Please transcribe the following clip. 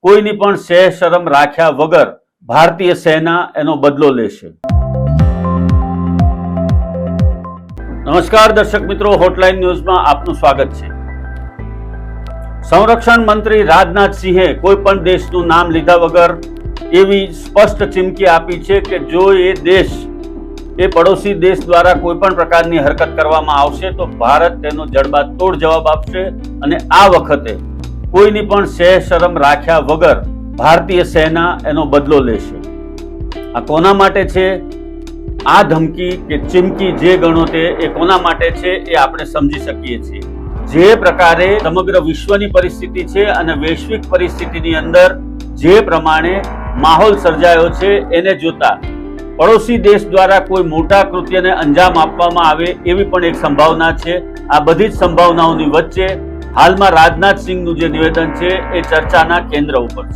કોઈની પણ સહેજ શરમ રાખ્યા વગર ભારતીય સેના એનો બદલો લેશે। નમસ્કાર દર્શક મિત્રો, હોટલાઇન ન્યૂઝમાં આપનું સ્વાગત છે। સંરક્ષણ મંત્રી રાજનાથ સિંહે કોઈ પણ દેશનું નામ લીધા વગર એવી સ્પષ્ટ ચીમકી આપી છે કે જો એ પડોશી દેશ દ્વારા કોઈ પણ પ્રકારની હરકત કરવામાં આવશે તો ભારત તેનો જડબાતોડ જવાબ આપશે અને આ વખતે કોઈની પણ સહેજ શરમ રાખ્યા વગર ભારતીય સેના એનો બદલો લેશે। આ કોના માટે છે? આ ધમકી કે ચીમકી જે ગણો તે એ કોના માટે છે એ આપણે સમજી શકીએ છીએ। જે પ્રકારે સમગ્ર વિશ્વની પરિસ્થિતિ છે અને વૈશ્વિક પરિસ્થિતિની અંદર જે પ્રમાણે માહોલ સર્જાયો છે એને જોતા પડોશી દેશ દ્વારા કોઈ મોટા કૃત્યને અંજામ આપવામાં આવે એવી પણ એક સંભાવના છે। આ બધી જ સંભાવનાઓની વચ્ચે હાલમાં રાજનાથ સિંહનું જે નિવેદન છે એ ચર્ચાના કેન્દ્ર ઉપર છે।